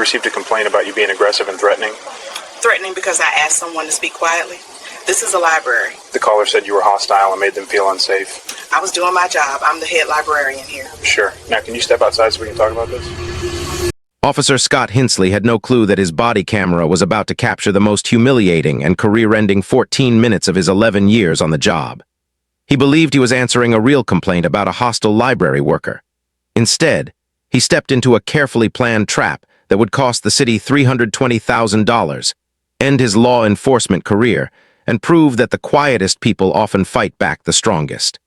received a complaint about you being aggressive and threatening. Threatening because I asked someone to speak quietly. This is a library. The caller said you were hostile and made them feel unsafe. I was doing my job. I'm the head librarian here. Sure. Now, can you step outside so we can talk about this? Officer Scott Hinsley had no clue that his body camera was about to capture the most humiliating and career-ending 14 minutes of his 11 years on the job. He believed he was answering a real complaint about a hostile library worker. Instead, he stepped into a carefully planned trap that would cost the city $320,000, end his law enforcement career, and prove that the quietest people often fight back the strongest.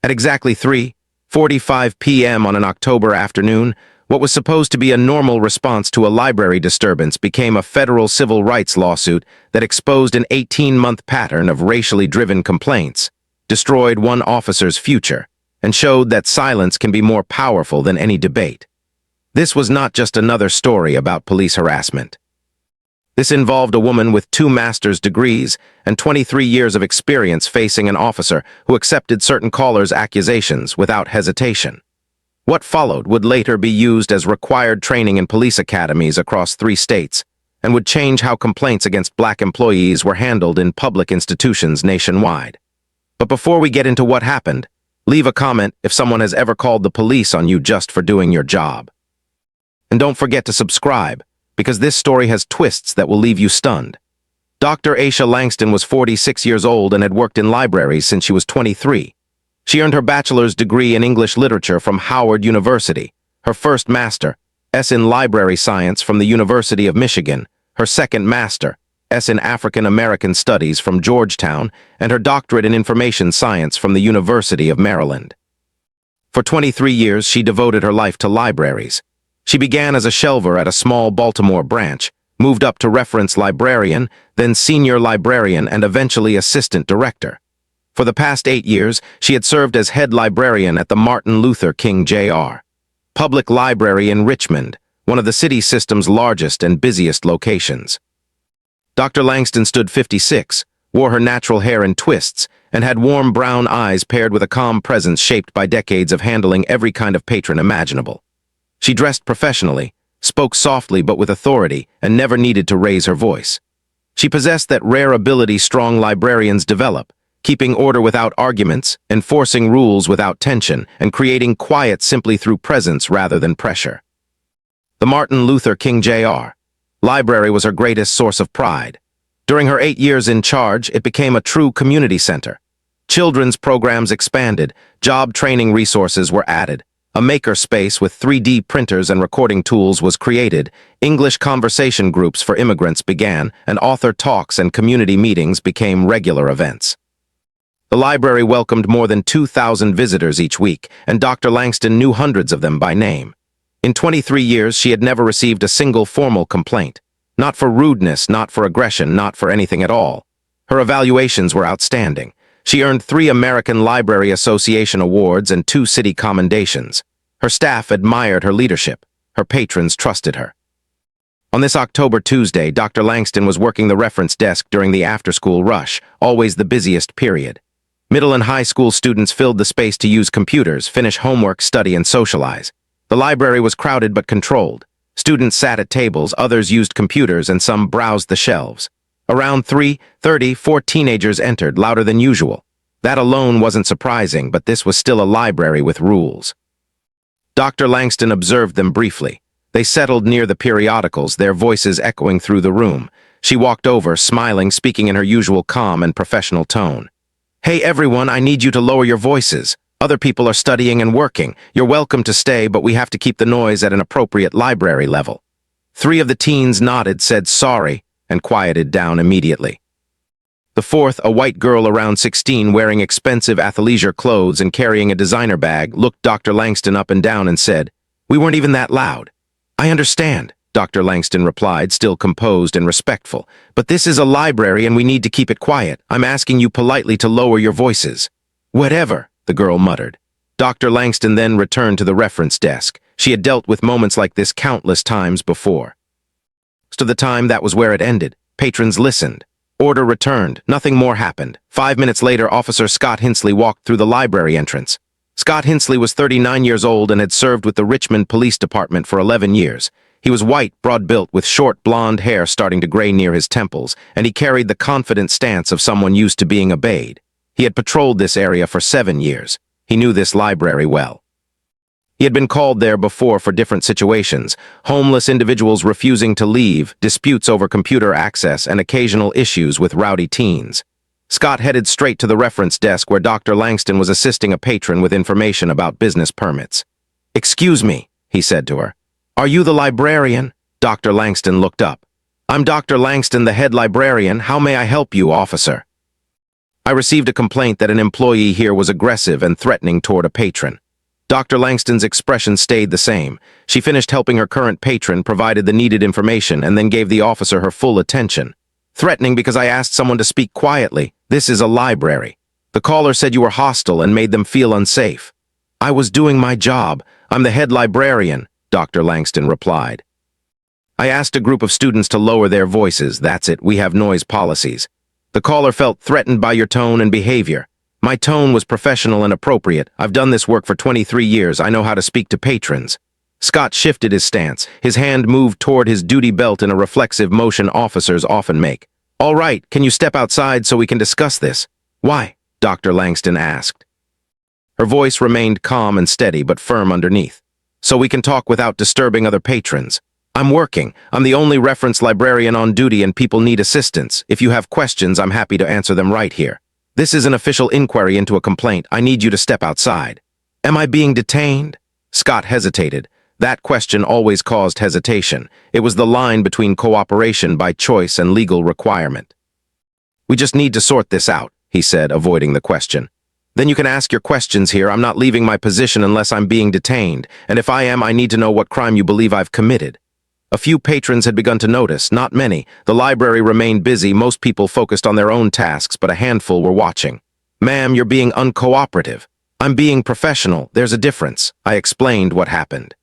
At exactly 3:45 p.m. on an October afternoon, what was supposed to be a normal response to a library disturbance became a federal civil rights lawsuit that exposed an 18-month pattern of racially driven complaints, destroyed one officer's future, and showed that silence can be more powerful than any debate. This was not just another story about police harassment. This involved a woman with 2 master's degrees and 23 years of experience facing an officer who accepted certain callers' accusations without hesitation. What followed would later be used as required training in police academies across 3 states and would change how complaints against black employees were handled in public institutions nationwide. But before we get into what happened, leave a comment if someone has ever called the police on you just for doing your job. And don't forget to subscribe, because this story has twists that will leave you stunned. Dr. Aisha Langston was 46 years old and had worked in libraries since she was 23. She earned her bachelor's degree in English literature from Howard University, her first master, S in library science from the University of Michigan, her second master, S in African American studies from Georgetown, and her doctorate in information science from the University of Maryland. For 23 years, she devoted her life to libraries. She began as a shelver at a small Baltimore branch, moved up to reference librarian, then senior librarian, and eventually assistant director. For the past 8 years, she had served as head librarian at the Martin Luther King Jr. Public Library in Richmond, one of the city system's largest and busiest locations. Dr. Langston stood 56, wore her natural hair in twists, and had warm brown eyes paired with a calm presence shaped by decades of handling every kind of patron imaginable. She dressed professionally, spoke softly but with authority, and never needed to raise her voice. She possessed that rare ability strong librarians develop, keeping order without arguments, enforcing rules without tension, and creating quiet simply through presence rather than pressure. The Martin Luther King Jr. Library was her greatest source of pride. During her 8 years in charge, it became a true community center. Children's programs expanded, job training resources were added, a maker space with 3D printers and recording tools was created, English conversation groups for immigrants began, and author talks and community meetings became regular events. The library welcomed more than 2,000 visitors each week, and Dr. Langston knew hundreds of them by name. In 23 years, she had never received a single formal complaint. Not for rudeness, not for aggression, not for anything at all. Her evaluations were outstanding. She earned 3 American Library Association awards and 2 city commendations. Her staff admired her leadership. Her patrons trusted her. On this October Tuesday, Dr. Langston was working the reference desk during the after-school rush, always the busiest period. Middle and high school students filled the space to use computers, finish homework, study, and socialize. The library was crowded but controlled. Students sat at tables, others used computers, and some browsed the shelves. Around 3:30, 4 teenagers entered, louder than usual. That alone wasn't surprising, but this was still a library with rules. Dr. Langston observed them briefly. They settled near the periodicals, their voices echoing through the room. She walked over, smiling, speaking in her usual calm and professional tone. "Hey everyone, I need you to lower your voices. Other people are studying and working. You're welcome to stay, but we have to keep the noise at an appropriate library level." 3 of the teens nodded, said sorry, and quieted down immediately. The 4th, a white girl around 16 wearing expensive athleisure clothes and carrying a designer bag, looked Dr. Langston up and down and said, "We weren't even that loud." "I understand," Dr. Langston replied, still composed and respectful. "But this is a library and we need to keep it quiet. I'm asking you politely to lower your voices." "Whatever," the girl muttered. Dr. Langston then returned to the reference desk. She had dealt with moments like this countless times before. Most of the time, that was where it ended. Patrons listened. Order returned. Nothing more happened. 5 minutes later, Officer Scott Hinsley walked through the library entrance. Scott Hinsley was 39 years old and had served with the Richmond Police Department for 11 years. He was white, broad-built, with short blonde hair starting to gray near his temples, and he carried the confident stance of someone used to being obeyed. He had patrolled this area for 7 years. He knew this library well. He had been called there before for different situations: homeless individuals refusing to leave, disputes over computer access, and occasional issues with rowdy teens. Scott headed straight to the reference desk where Dr. Langston was assisting a patron with information about business permits. "Excuse me," he said to her. "Are you the librarian?" Dr. Langston looked up. "I'm Dr. Langston, the head librarian. How may I help you, officer?" "I received a complaint that an employee here was aggressive and threatening toward a patron." Dr. Langston's expression stayed the same. She finished helping her current patron, provided the needed information, and then gave the officer her full attention. "Threatening because I asked someone to speak quietly. This is a library. The caller said you were hostile and made them feel unsafe." "I was doing my job. I'm the head librarian," Dr. Langston replied. "I asked a group of students to lower their voices. That's it. We have noise policies. The caller felt threatened by your tone and behavior. My tone was professional and appropriate. I've done this work for 23 years. I know how to speak to patrons." Scott shifted his stance. His hand moved toward his duty belt in a reflexive motion officers often make. "All right, can you step outside so we can discuss this?" "Why?" Dr. Langston asked. Her voice remained calm and steady but firm underneath. "So we can talk without disturbing other patrons. I'm working. I'm the only reference librarian on duty and people need assistance. If you have questions, I'm happy to answer them right here. This is an official inquiry into a complaint. I need you to step outside." "Am I being detained?" Scott hesitated. That question always caused hesitation. It was the line between cooperation by choice and legal requirement. "We just need to sort this out," he said, avoiding the question. "Then you can ask your questions here. I'm not leaving my position unless I'm being detained, and if I am, I need to know what crime you believe I've committed." A few patrons had begun to notice, not many. The library remained busy, most people focused on their own tasks, but a handful were watching. "Ma'am, you're being uncooperative." "I'm being professional. There's a difference." I explained what happened.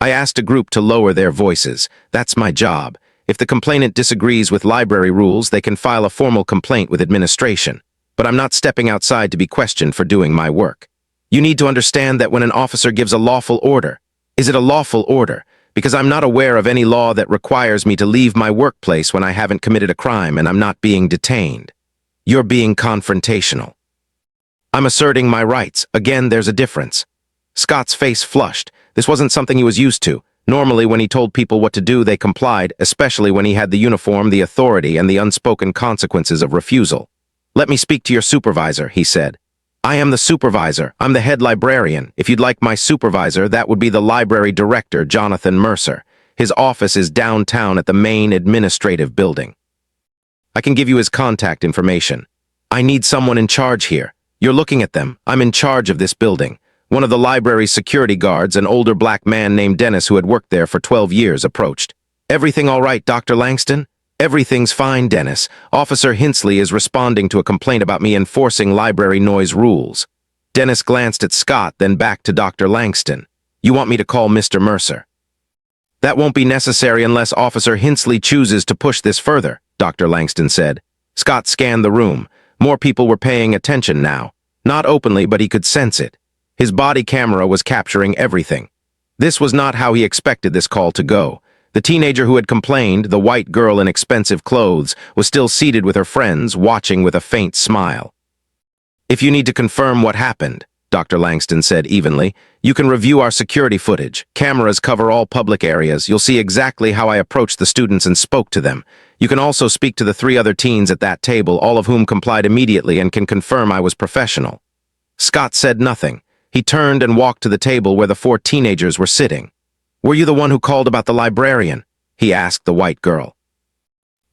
"I asked a group to lower their voices. That's my job. If the complainant disagrees with library rules, they can file a formal complaint with administration. But I'm not stepping outside to be questioned for doing my work. You need to understand that when an officer gives a lawful order, is it a lawful order? Because I'm not aware of any law that requires me to leave my workplace when I haven't committed a crime and I'm not being detained. You're being confrontational. I'm asserting my rights. Again, there's a difference." Scott's face flushed. This wasn't something he was used to. Normally, when he told people what to do, they complied, especially when he had the uniform, the authority, and the unspoken consequences of refusal. "Let me speak to your supervisor," he said. "I am the supervisor. I'm the head librarian. If you'd like my supervisor, that would be the library director, Jonathan Mercer. His office is downtown at the main administrative building. I can give you his contact information. I need someone in charge here. You're looking at them. I'm in charge of this building." One of the library's security guards, an older black man named Dennis who had worked there for 12 years, approached. "Everything all right, Dr. Langston?" "Everything's fine, Dennis. Officer Hinsley is responding to a complaint about me enforcing library noise rules." Dennis glanced at Scott, then back to Dr. Langston. "You want me to call Mr. Mercer?" "That won't be necessary unless Officer Hinsley chooses to push this further," Dr. Langston said. Scott scanned the room. More people were paying attention now. Not openly, but he could sense it. His body camera was capturing everything. This was not how he expected this call to go. The teenager who had complained, the white girl in expensive clothes, was still seated with her friends, watching with a faint smile. "If you need to confirm what happened," Dr. Langston said evenly, "you can review our security footage. Cameras cover all public areas. You'll see exactly how I approached the students and spoke to them. You can also speak to the 3 other teens at that table, all of whom complied immediately and can confirm I was professional." Scott said nothing. He turned and walked to the table where the 4 teenagers were sitting. "Were you the one who called about the librarian?" he asked the white girl.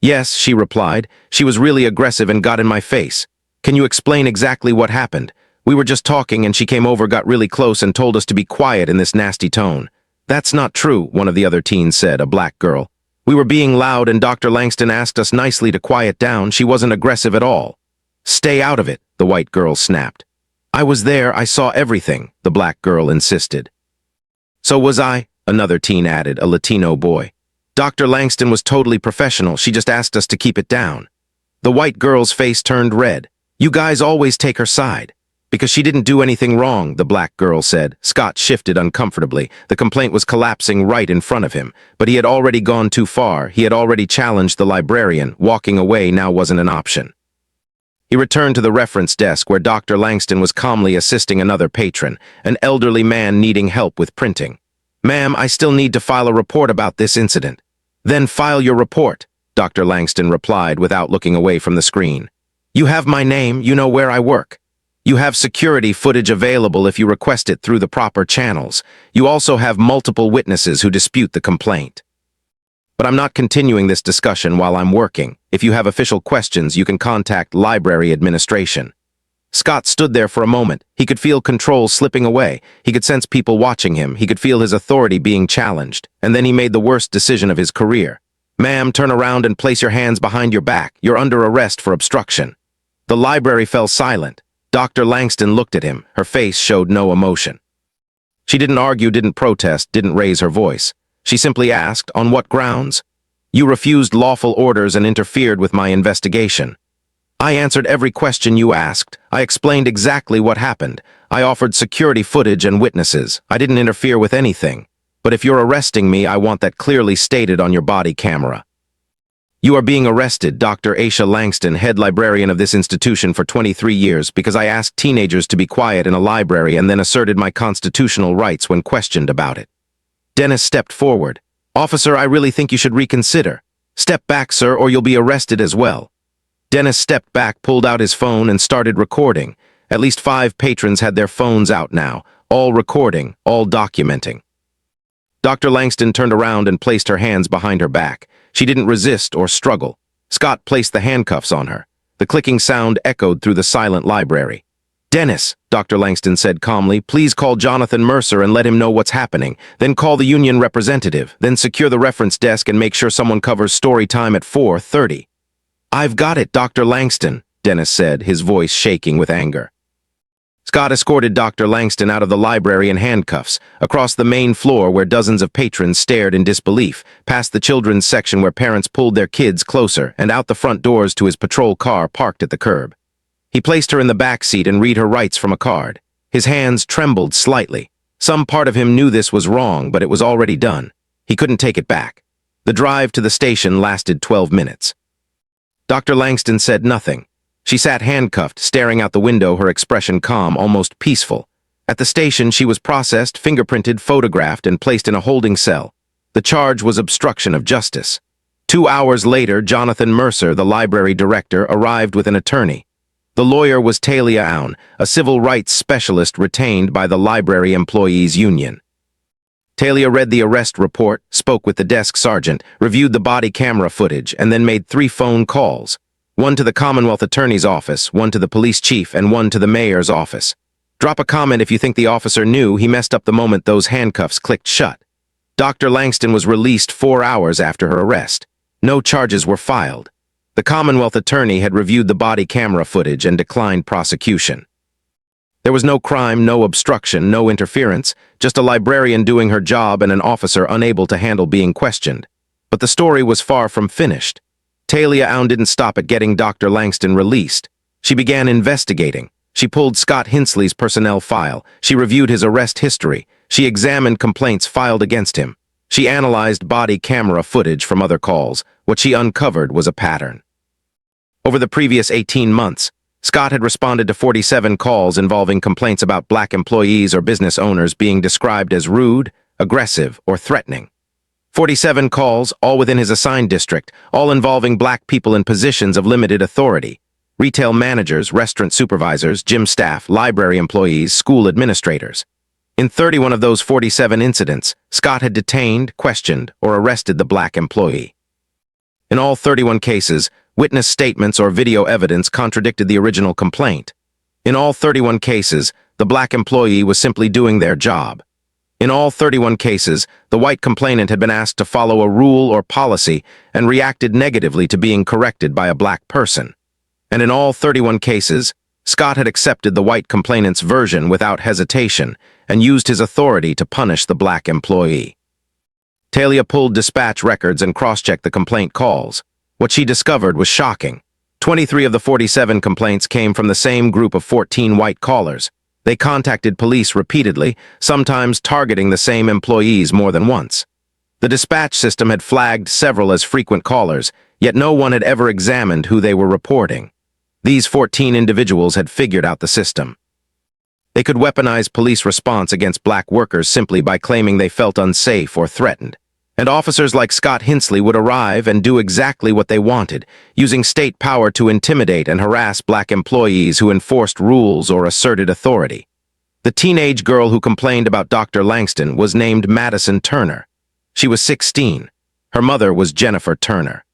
"Yes," she replied. "She was really aggressive and got in my face. Can you explain exactly what happened? We were just talking and she came over, got really close and told us to be quiet in this nasty tone." "That's not true," one of the other teens said, a black girl. "We were being loud and Dr. Langston asked us nicely to quiet down. She wasn't aggressive at all." "Stay out of it," the white girl snapped. "I was there, I saw everything," the black girl insisted. "So was I," another teen added, a Latino boy. "Dr. Langston was totally professional. She just asked us to keep it down." The white girl's face turned red. "You guys always take her side." Because she didn't do anything wrong, the black girl said. Scott shifted uncomfortably. The complaint was collapsing right in front of him. But he had already gone too far. He had already challenged the librarian. Walking away now wasn't an option. He returned to the reference desk where Dr. Langston was calmly assisting another patron, an elderly man needing help with printing. "Ma'am, I still need to file a report about this incident." "Then file your report," Dr. Langston replied without looking away from the screen. "You have my name, you know where I work. You have security footage available if you request it through the proper channels. You also have multiple witnesses who dispute the complaint. But I'm not continuing this discussion while I'm working. If you have official questions, you can contact library administration." Scott stood there for a moment. He could feel control slipping away. He could sense people watching him. He could feel his authority being challenged. And then he made the worst decision of his career. "Ma'am, turn around and place your hands behind your back. You're under arrest for obstruction." The library fell silent. Dr. Langston looked at him. Her face showed no emotion. She didn't argue, didn't protest, didn't raise her voice. She simply asked, "On what grounds?" "You refused lawful orders and interfered with my investigation." "I answered every question you asked. I explained exactly what happened. I offered security footage and witnesses. I didn't interfere with anything. But if you're arresting me, I want that clearly stated on your body camera." "You are being arrested, Dr. Aisha Langston, head librarian of this institution for 23 years, because I asked teenagers to be quiet in a library and then asserted my constitutional rights when questioned about it." Dennis stepped forward. "Officer, I really think you should reconsider. Step back, sir, or you'll be arrested as well." Dennis stepped back, pulled out his phone, and started recording. At least 5 patrons had their phones out now, all recording, all documenting. Dr. Langston turned around and placed her hands behind her back. She didn't resist or struggle. Scott placed the handcuffs on her. The clicking sound echoed through the silent library. "Dennis," Dr. Langston said calmly, "please call Jonathan Mercer and let him know what's happening. Then call the union representative. Then secure the reference desk and make sure someone covers story time at 4:30. "I've got it, Dr. Langston," Dennis said, his voice shaking with anger. Scott escorted Dr. Langston out of the library in handcuffs, across the main floor where dozens of patrons stared in disbelief, past the children's section where parents pulled their kids closer, and out the front doors to his patrol car parked at the curb. He placed her in the back seat and read her rights from a card. His hands trembled slightly. Some part of him knew this was wrong, but it was already done. He couldn't take it back. The drive to the station lasted 12 minutes. Dr. Langston said nothing. She sat handcuffed, staring out the window, her expression calm, almost peaceful. At the station, she was processed, fingerprinted, photographed, and placed in a holding cell. The charge was obstruction of justice. 2 hours later, Jonathan Mercer, the library director, arrived with an attorney. The lawyer was Talia Aun, a civil rights specialist retained by the Library Employees Union. Talia read the arrest report, spoke with the desk sergeant, reviewed the body camera footage, and then made 3 phone calls. One to the Commonwealth Attorney's office, one to the police chief, and one to the mayor's office. Drop a comment if you think the officer knew he messed up the moment those handcuffs clicked shut. Dr. Langston was released 4 hours after her arrest. No charges were filed. The Commonwealth Attorney had reviewed the body camera footage and declined prosecution. There was no crime, no obstruction, no interference, just a librarian doing her job and an officer unable to handle being questioned. But the story was far from finished. Talia Aun didn't stop at getting Dr. Langston released. She began investigating. She pulled Scott Hinsley's personnel file. She reviewed his arrest history. She examined complaints filed against him. She analyzed body camera footage from other calls. What she uncovered was a pattern. Over the previous 18 months, Scott had responded to 47 calls involving complaints about black employees or business owners being described as rude, aggressive, or threatening. 47 calls, all within his assigned district, all involving black people in positions of limited authority. Retail managers, restaurant supervisors, gym staff, library employees, school administrators. In 31 of those 47 incidents, Scott had detained, questioned, or arrested the black employee. In all 31 cases, witness statements or video evidence contradicted the original complaint. In all 31 cases, the black employee was simply doing their job. In all 31 cases, the white complainant had been asked to follow a rule or policy and reacted negatively to being corrected by a black person. And in all 31 cases, Scott had accepted the white complainant's version without hesitation and used his authority to punish the black employee. Talia pulled dispatch records and cross-checked the complaint calls. What she discovered was shocking. 23 of the 47 complaints came from the same group of 14 white callers. They contacted police repeatedly, sometimes targeting the same employees more than once. The dispatch system had flagged several as frequent callers, yet no one had ever examined who they were reporting. These 14 individuals had figured out the system. They could weaponize police response against black workers simply by claiming they felt unsafe or threatened. And officers like Scott Hinsley would arrive and do exactly what they wanted, using state power to intimidate and harass black employees who enforced rules or asserted authority. The teenage girl who complained about Dr. Langston was named Madison Turner. She was 16. Her mother was Jennifer Turner.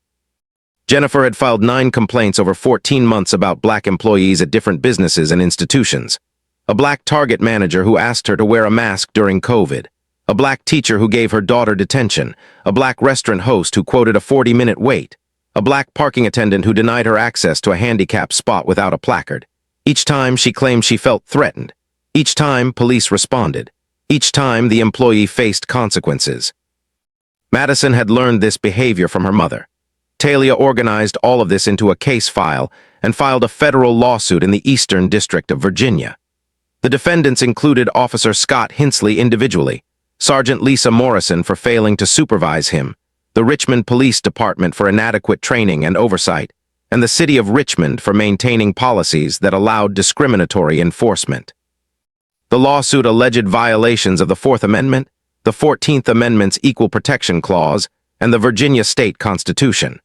Jennifer had filed 9 complaints over 14 months about black employees at different businesses and institutions. A black Target manager who asked her to wear a mask during COVID. A black teacher who gave her daughter detention, a black restaurant host who quoted a 40-minute wait, a black parking attendant who denied her access to a handicapped spot without a placard. Each time she claimed she felt threatened. Each time police responded. Each time the employee faced consequences. Madison had learned this behavior from her mother. Talia organized all of this into a case file and filed a federal lawsuit in the Eastern District of Virginia. The defendants included Officer Scott Hinsley individually, Sergeant Lisa Morrison for failing to supervise him, the Richmond Police Department for inadequate training and oversight, and the City of Richmond for maintaining policies that allowed discriminatory enforcement. The lawsuit alleged violations of the Fourth Amendment, the 14th Amendment's Equal Protection Clause, and the Virginia State Constitution.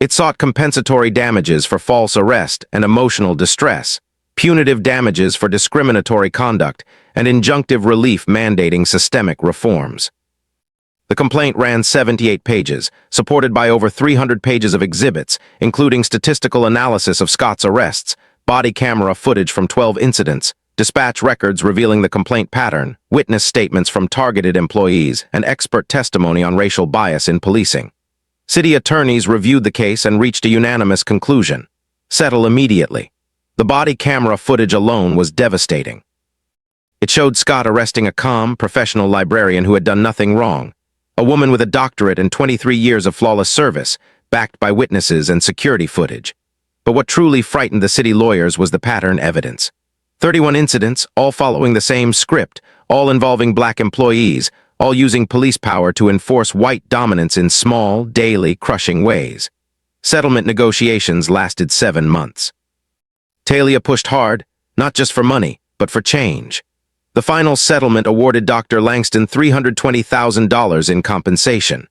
It sought compensatory damages for false arrest and emotional distress, punitive damages for discriminatory conduct, and injunctive relief mandating systemic reforms. The complaint ran 78 pages, supported by over 300 pages of exhibits, including statistical analysis of Scott's arrests, body camera footage from 12 incidents, dispatch records revealing the complaint pattern, witness statements from targeted employees, and expert testimony on racial bias in policing. City attorneys reviewed the case and reached a unanimous conclusion: settle immediately. The body camera footage alone was devastating. It showed Scott arresting a calm, professional librarian who had done nothing wrong, a woman with a doctorate and 23 years of flawless service, backed by witnesses and security footage. But what truly frightened the city lawyers was the pattern evidence. 31 incidents, all following the same script, all involving black employees, all using police power to enforce white dominance in small, daily, crushing ways. Settlement negotiations lasted 7 months. Talia pushed hard, not just for money, but for change. The final settlement awarded Dr. Langston $320,000 in compensation.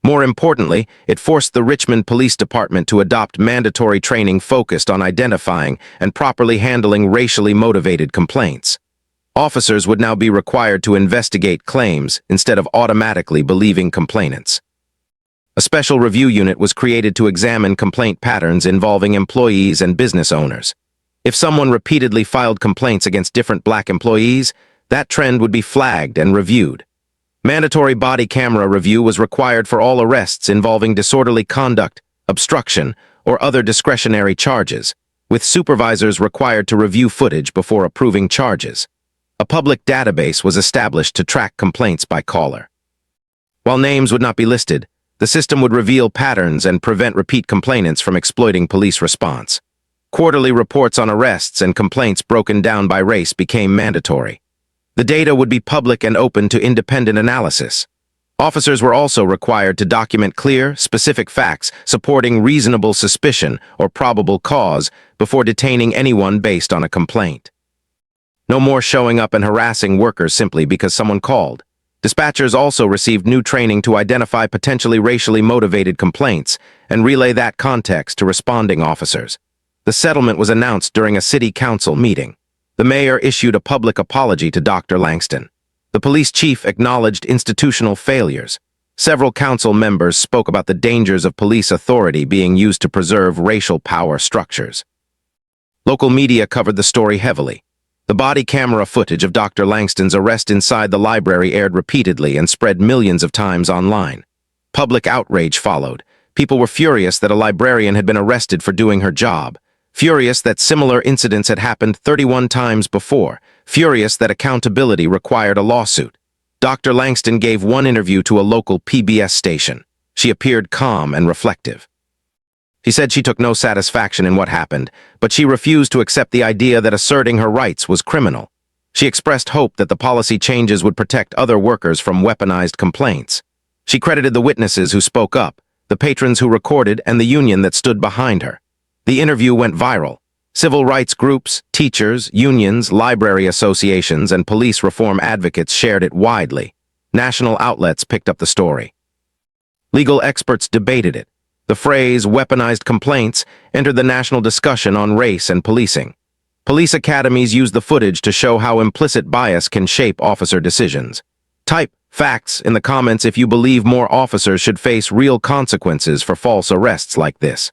More importantly, it forced the Richmond Police Department to adopt mandatory training focused on identifying and properly handling racially motivated complaints. Officers would now be required to investigate claims instead of automatically believing complainants. A special review unit was created to examine complaint patterns involving employees and business owners. If someone repeatedly filed complaints against different black employees, that trend would be flagged and reviewed. Mandatory body camera review was required for all arrests involving disorderly conduct, obstruction, or other discretionary charges, with supervisors required to review footage before approving charges. A public database was established to track complaints by caller. While names would not be listed, the system would reveal patterns and prevent repeat complainants from exploiting police response. Quarterly reports on arrests and complaints broken down by race became mandatory. The data would be public and open to independent analysis. Officers were also required to document clear, specific facts supporting reasonable suspicion or probable cause before detaining anyone based on a complaint. No more showing up and harassing workers simply because someone called. Dispatchers also received new training to identify potentially racially motivated complaints and relay that context to responding officers. The settlement was announced during a city council meeting. The mayor issued a public apology to Dr. Langston. The police chief acknowledged institutional failures. Several council members spoke about the dangers of police authority being used to preserve racial power structures. Local media covered the story heavily. The body camera footage of Dr. Langston's arrest inside the library aired repeatedly and spread millions of times online. Public outrage followed. People were furious that a librarian had been arrested for doing her job. Furious that similar incidents had happened 31 times before. Furious that accountability required a lawsuit. Dr. Langston gave one interview to a local PBS station. She appeared calm and reflective. She said she took no satisfaction in what happened, but she refused to accept the idea that asserting her rights was criminal. She expressed hope that the policy changes would protect other workers from weaponized complaints. She credited the witnesses who spoke up, the patrons who recorded, and the union that stood behind her. The interview went viral. Civil rights groups, teachers, unions, library associations, and police reform advocates shared it widely. National outlets picked up the story. Legal experts debated it. The phrase weaponized complaints entered the national discussion on race and policing. Police academies used the footage to show how implicit bias can shape officer decisions. Type facts in the comments if you believe more officers should face real consequences for false arrests like this.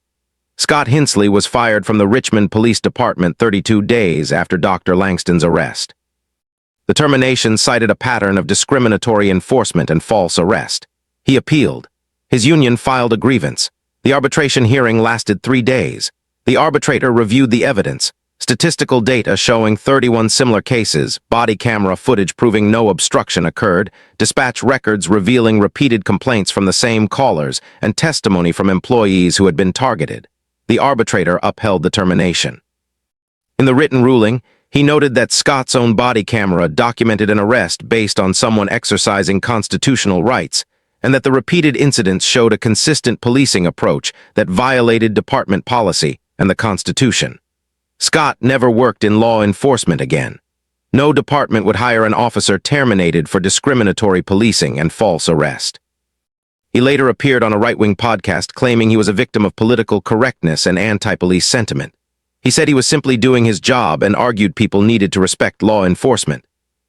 Scott Hinsley was fired from the Richmond Police Department 32 days after Dr. Langston's arrest. The termination cited a pattern of discriminatory enforcement and false arrest. He appealed. His union filed a grievance. The arbitration hearing lasted 3 days. The arbitrator reviewed the evidence, statistical data showing 31 similar cases, body camera footage proving no obstruction occurred, dispatch records revealing repeated complaints from the same callers, and testimony from employees who had been targeted. The arbitrator upheld the termination. In the written ruling, he noted that Scott's own body camera documented an arrest based on someone exercising constitutional rights, and that the repeated incidents showed a consistent policing approach that violated department policy and the Constitution. Scott never worked in law enforcement again. No department would hire an officer terminated for discriminatory policing and false arrest. He later appeared on a right-wing podcast claiming he was a victim of political correctness and anti-police sentiment. He said he was simply doing his job and argued people needed to respect law enforcement.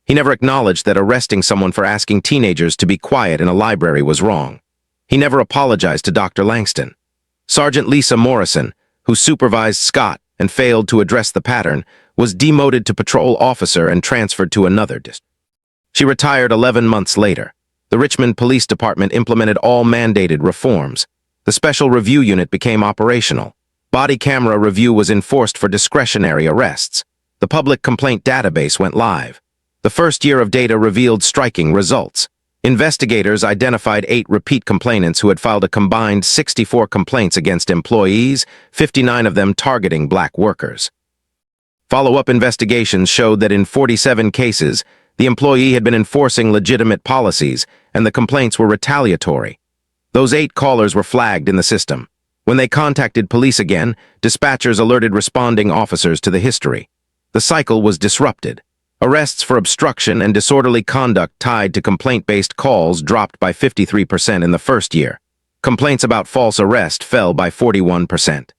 He never acknowledged that arresting someone for asking teenagers to be quiet in a library was wrong. He never apologized to Dr. Langston. Sergeant Lisa Morrison, who supervised Scott and failed to address the pattern, was demoted to patrol officer and transferred to another district. She retired 11 months later. The Richmond Police Department implemented all mandated reforms. The Special Review Unit became operational. Body camera review was enforced for discretionary arrests. The public complaint database went live. The first year of data revealed striking results. Investigators identified 8 repeat complainants who had filed a combined 64 complaints against employees, 59 of them targeting black workers. Follow-up investigations showed that in 47 cases, the employee had been enforcing legitimate policies, and the complaints were retaliatory. Those 8 callers were flagged in the system. When they contacted police again, dispatchers alerted responding officers to the history. The cycle was disrupted. Arrests for obstruction and disorderly conduct tied to complaint-based calls dropped by 53% in the first year. Complaints about false arrest fell by 41%.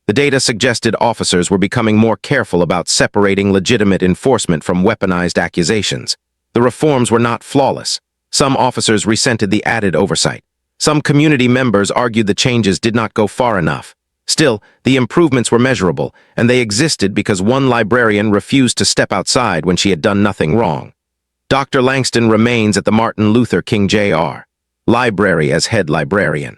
The data suggested officers were becoming more careful about separating legitimate enforcement from weaponized accusations. The reforms were not flawless. Some officers resented the added oversight. Some community members argued the changes did not go far enough. Still, the improvements were measurable, and they existed because one librarian refused to step outside when she had done nothing wrong. Dr. Langston remains at the Martin Luther King Jr. Library as head librarian.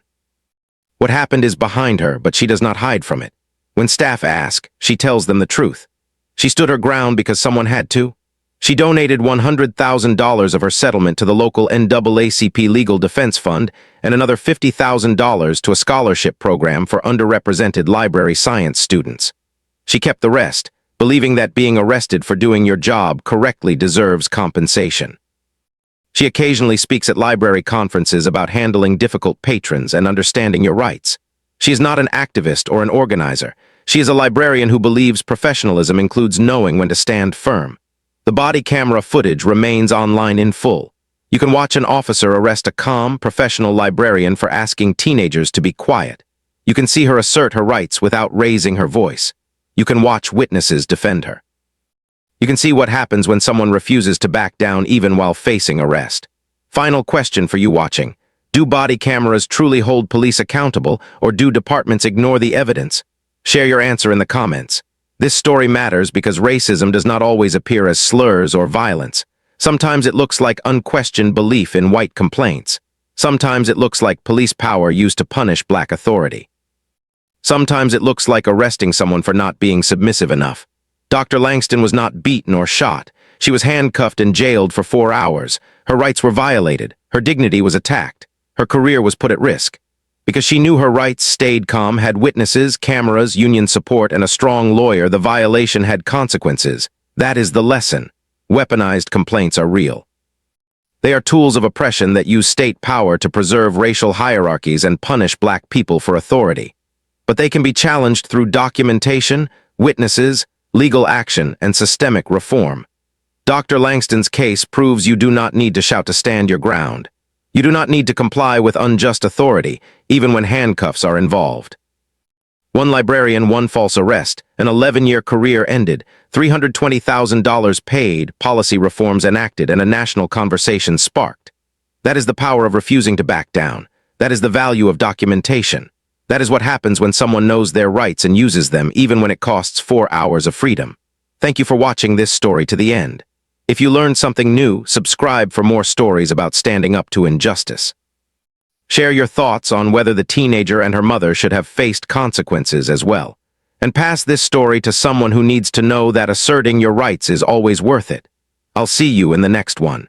What happened is behind her, but she does not hide from it. When staff ask, she tells them the truth. She stood her ground because someone had to. She donated $100,000 of her settlement to the local NAACP Legal Defense Fund and another $50,000 to a scholarship program for underrepresented library science students. She kept the rest, believing that being arrested for doing your job correctly deserves compensation. She occasionally speaks at library conferences about handling difficult patrons and understanding your rights. She is not an activist or an organizer. She is a librarian who believes professionalism includes knowing when to stand firm. The body camera footage remains online in full. You can watch an officer arrest a calm, professional librarian for asking teenagers to be quiet. You can see her assert her rights without raising her voice. You can watch witnesses defend her. You can see what happens when someone refuses to back down even while facing arrest. Final question for you watching. Do body cameras truly hold police accountable, or do departments ignore the evidence? Share your answer in the comments. This story matters because racism does not always appear as slurs or violence. Sometimes it looks like unquestioned belief in white complaints. Sometimes it looks like police power used to punish black authority. Sometimes it looks like arresting someone for not being submissive enough. Dr. Langston was not beaten or shot. She was handcuffed and jailed for 4 hours. Her rights were violated. Her dignity was attacked. Her career was put at risk. Because she knew her rights, stayed calm, had witnesses, cameras, union support, and a strong lawyer, the violation had consequences. That is the lesson. Weaponized complaints are real. They are tools of oppression that use state power to preserve racial hierarchies and punish black people for authority. But they can be challenged through documentation, witnesses, legal action, and systemic reform. Dr. Langston's case proves you do not need to shout to stand your ground. You do not need to comply with unjust authority, even when handcuffs are involved. One librarian, one false arrest, an 11-year career ended, $320,000 paid, policy reforms enacted, and a national conversation sparked. That is the power of refusing to back down. That is the value of documentation. That is what happens when someone knows their rights and uses them, even when it costs 4 hours of freedom. Thank you for watching this story to the end. If you learned something new, subscribe for more stories about standing up to injustice. Share your thoughts on whether the teenager and her mother should have faced consequences as well. And pass this story to someone who needs to know that asserting your rights is always worth it. I'll see you in the next one.